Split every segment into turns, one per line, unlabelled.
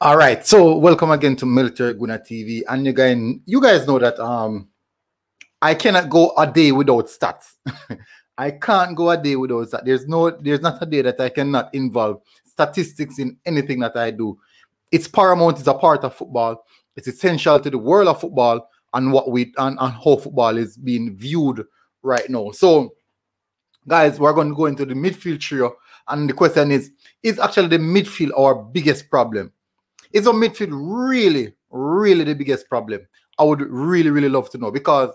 All right, so welcome again to Military Guna TV, and you guys know that I cannot go a day without stats. I can't go a day without stats. There's not a day that I cannot involve statistics in anything that I do. It's paramount. It's a part of football. It's essential to the world of football and and how football is being viewed right now. So, guys, we're going to go into the midfield trio, and the question is actually the midfield our biggest problem? Is our midfield really the biggest problem? I would really love to know, because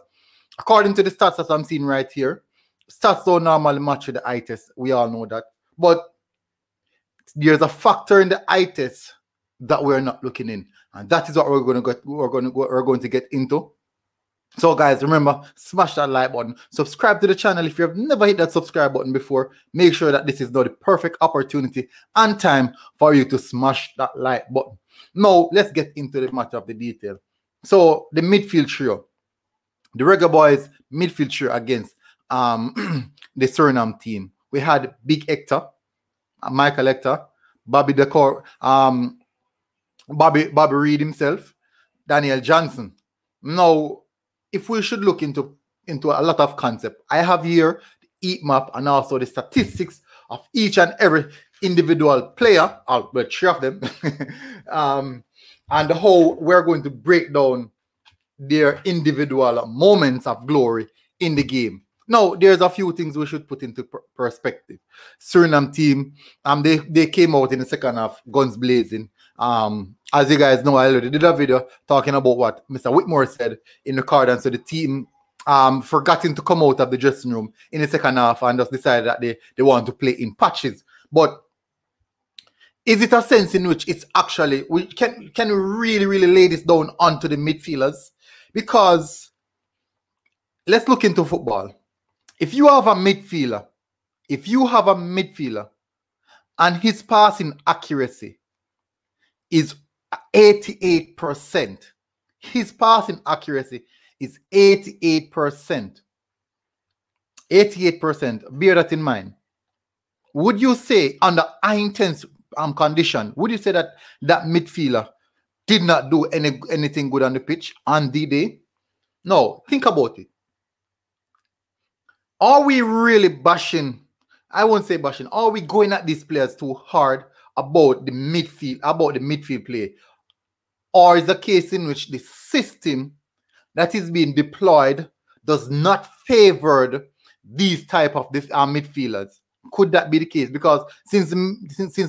according to the stats that I'm seeing right here, stats don't normally match with the eye test. We all know that. But there's a factor in the eye test that we're not looking in. And that is what we're going to get into. So guys, remember, smash that like button. Subscribe to the channel if you have never hit that subscribe button before. Make sure that this is now the perfect opportunity and time for you to smash that like button. Now, let's get into the matter of the detail. So, the midfield trio. The Reggae Boyz midfield trio against the Suriname team. We had Big Hector, Micheal Hector, Bobby Reid himself, Danieljohnson. Now, if we should look into a lot of concept, I have here the heat map and also the statistics of each and every individual player, well, three of them, and how we're going to break down their individual moments of glory in the game. Now, there's a few things we should put into perspective. Suriname team, they came out in the second half, guns blazing. As you guys know, I already did a video talking about what Mr. Whitmore said in the card, and so the team forgotten to come out of the dressing room in the second half and just decided that they want to play in patches. But is it a sense in which it's actually, can we really lay this down onto the midfielders? Because let's look into football. If you have a midfielder, and his passing accuracy is 88%, his passing accuracy is 88%. 88%. Bear that in mind. Would you say, under high intense condition, would you say that that midfielder did not do anything good on the pitch on the day? No. Think about it. Are we really bashing? I won't say bashing. Are we going at these players too hard about the midfield play? Or is the case in which the system that is being deployed does not favor these type of midfielders? Could that be the case? Because since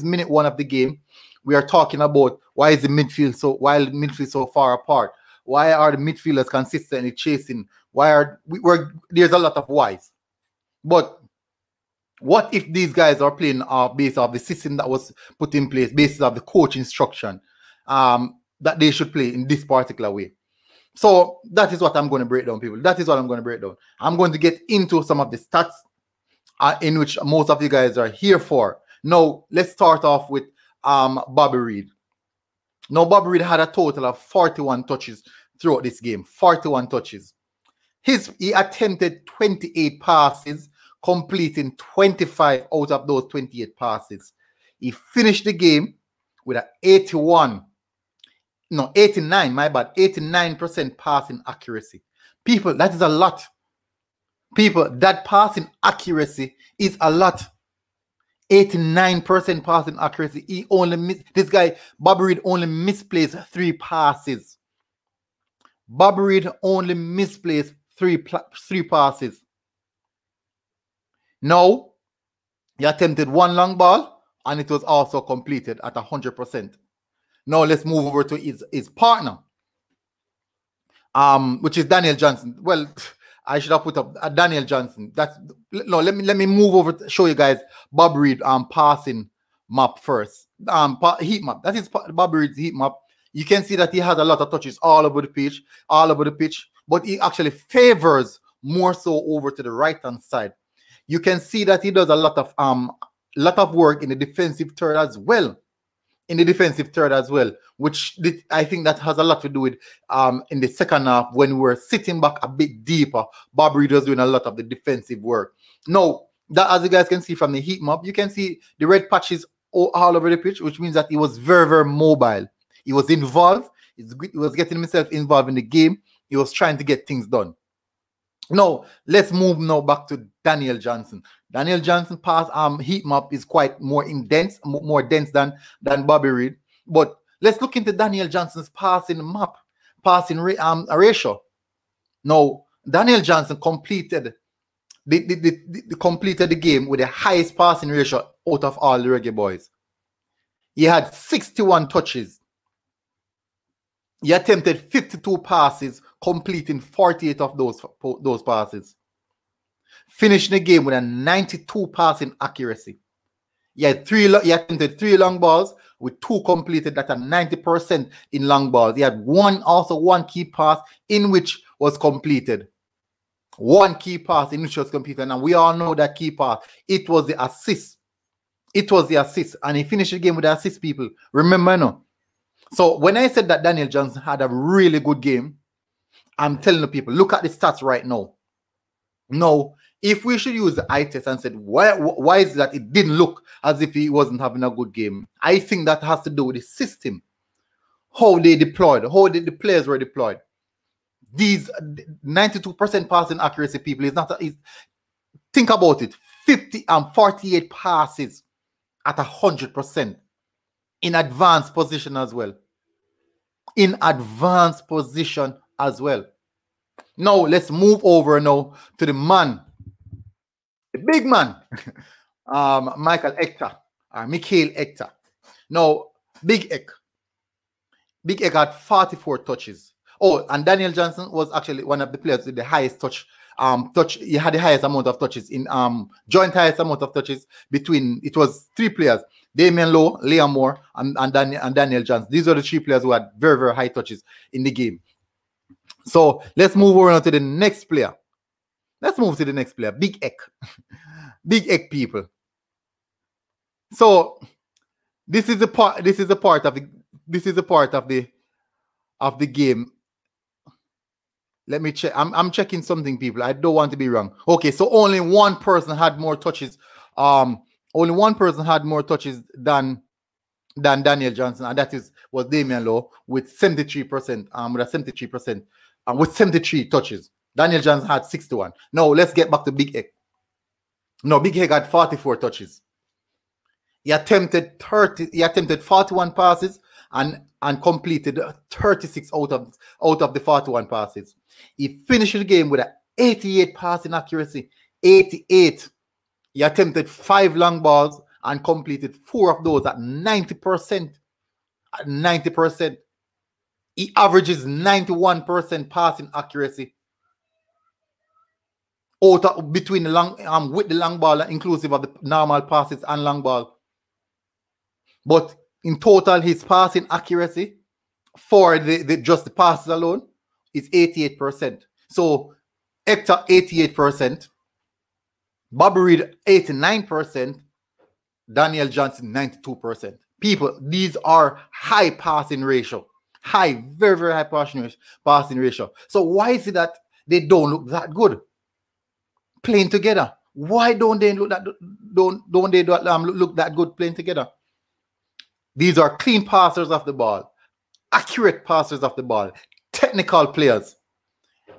minute one of the game, we are talking about why the midfield so far apart? Why are the midfielders consistently chasing? There's a lot of whys. But what if these guys are playing based off the system that was put in place, based off the coach instruction that they should play in this particular way? So that is what I'm going to break down, people. That is what I'm going to break down. I'm going to get into some of the stats in which most of you guys are here for. Now, let's start off with Bobby Reid. Now, Bobby Reid had a total of 41 touches throughout this game. 41 touches. He attempted 28 passes, completing 25 out of those 28 passes. He finished the game with an 89% passing accuracy. People, that is a lot. People, that passing accuracy is a lot. 89% passing accuracy. This guy, Bobby Reid, only misplaced 3 passes. Bobby Reid only misplaced 3 passes. Now, he attempted 1 long ball, and it was also completed at 100%. Now, let's move over to his partner, which is Danieljohnson. Well, I should have put up Danieljohnson. Let me move over to show you guys Bobby Reid passing map first. Heat map. That is Bobby Reid's heat map. You can see that he has a lot of touches all over the pitch, but he actually favors more so over to the right-hand side. You can see that he does a lot of work in the defensive third as well. Which I think that has a lot to do with in the second half when we're sitting back a bit deeper. Bobby Reid was doing a lot of the defensive work. Now, that, as you guys can see from the heat map, you can see the red patches all over the pitch, which means that he was very mobile. He was involved. He was getting himself involved in the game. He was trying to get things done. Now, let's move now back to Daniel Johnson. Daniel Johnson pass heat map is quite more dense than Bobby Reid. But let's look into Daniel Johnson's passing ratio. Now, Daniel Johnson completed the game with the highest passing ratio out of all the Reggae Boyz. He had 61 touches. He attempted 52 passes, completing 48 of those passes. Finishing the game with a 92 passing accuracy. He attempted 3 long balls with 2 completed. That's a 90% in long balls. He had one key pass in which was completed. One key pass in which was completed. And we all know that key pass. It was the assist. It was the assist. And he finished the game with the assist, people. Remember, no? So when I said that Daniel Johnson had a really good game, I'm telling the people, look at the stats right now. Now, if we should use the eye test and said, why is it that it didn't look as if he wasn't having a good game? I think that has to do with the system, how they deployed, how the players were deployed. These 92% passing accuracy, people, think about it, 48 passes at 100%. In advanced position as well. In advanced position as well. Now, let's move over now to the man. The big man. Micheal Hector. Or Micheal Hector. Now, Big Ek. Big Ek had 44 touches. Oh, and Daniel Johnson was actually one of the players with the highest touch. He had the highest amount of touches in joint highest amount of touches between, it was 3 players. Damian Lowe, Liam Moore, and Daniel Johnson. These are the 3 players who had very, very high touches in the game. So let's move over to the next player. Let's move to the next player, Big Ek. Big Ek, people. So this is a part of the game. Let me check. I'm checking something, people. I don't want to be wrong. Okay, so only one person had more touches. Only one person had more touches than Daniel Johnson, and that was Damian Lowe with 73%. With a 73%, with 73 touches. Daniel Johnson had 61. Now let's get back to Big Ek. No, Big Ek had 44 touches. He attempted 41 passes and completed 36 out of the 41 passes. He finished the game with an 88 passing accuracy. 88. He attempted 5 long balls and completed 4 of those at 90%. At 90%. He averages 91% passing accuracy. Between the long with the long ball, inclusive of the normal passes and long ball. But in total, his passing accuracy for just the passes alone is 88%. So Hector 88%, Bobby Reid 89%, Daniel Johnson 92%. People, these are high passing ratio. High, very, very high passing ratio. So why is it that they don't look that good playing together? Why don't they look that look that good playing together? These are clean passers of the ball, accurate passers of the ball, technical players.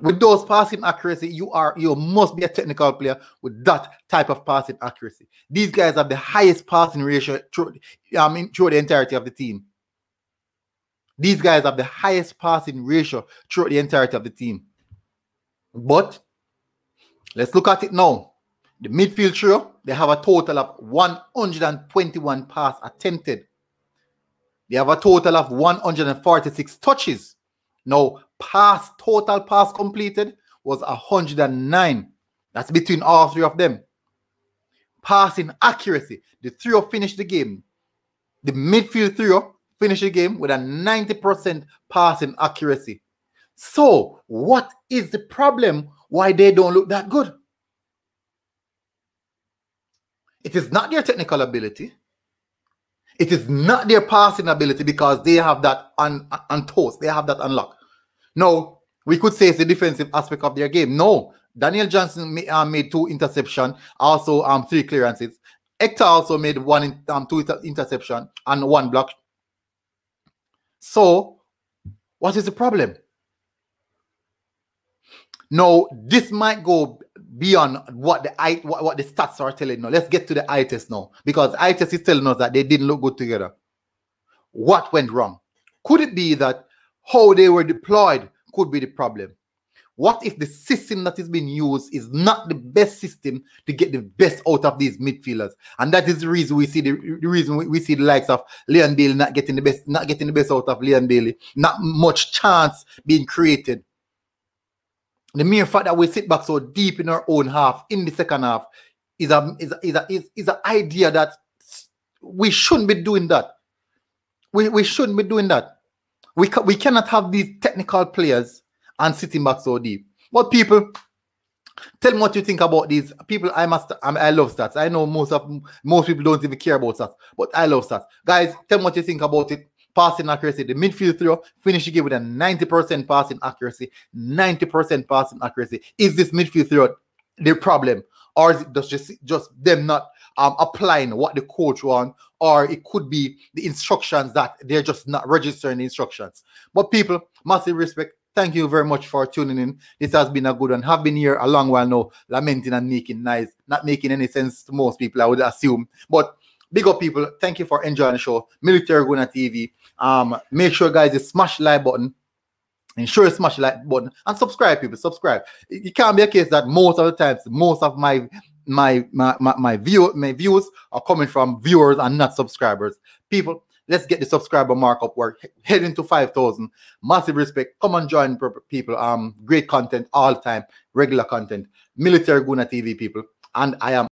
With those passing accuracy, you must be a technical player with that type of passing accuracy. These guys have the highest passing ratio through the entirety of the team. These guys have the highest passing ratio throughout the entirety of the team. But let's look at it now. The midfield trio, they have a total of 121 pass attempted. They have a total of 146 touches. Now, total pass completed was 109. That's between all 3 of them. Passing accuracy, the trio finished the game. The midfield trio finished the game with a 90% passing accuracy. So, what is the problem? Why they don't look that good? It is not their technical ability. It is not their passing ability, because they have that on toast. They have that unlocked. No, we could say it's the defensive aspect of their game. No, Daniel Johnson made 2 interceptions, also 3 clearances. Hector also made 2 interceptions and 1 block. So, what is the problem? No, this might go beyond what the stats are telling. Now, let's get to the eye test now, because eye test is telling us that they didn't look good together. What went wrong? Could it be that how they were deployed could be the problem? What if the system that is being used is not the best system to get the best out of these midfielders? And that is the reason we see the likes of Leon Bailey not getting the best out of Leon Bailey. Not much chance being created. The mere fact that we sit back so deep in our own half in the second half is an idea that we shouldn't be doing that. We shouldn't be doing that. We cannot have these technical players and sitting back so deep. But people, tell me what you think about these people. I love stats. I know most people don't even care about stats, but I love stats. Guys, tell me what you think about it. Passing accuracy. The midfield throw finished the game with a 90% passing accuracy. 90% passing accuracy. Is this midfield throw the problem, or is it just them not applying what the coach wants, or it could be the instructions that they're just not registering the instructions? But people, massive respect. Thank you very much for tuning in. This has been a good one. Have been here a long while now, lamenting and making noise, not making any sense to most people, I would assume. But big up, people. Thank you for enjoying the show. Military Guna TV. Make sure, guys, you smash the like button. Ensure you smash the like button and subscribe, people. Subscribe. It can't be a case that most of the times, most of my views are coming from viewers and not subscribers. People, let's get the subscriber mark up. We're heading to 5,000. Massive respect. Come and join, people. Great content all the time. Regular content. Military Guna TV, people. And I am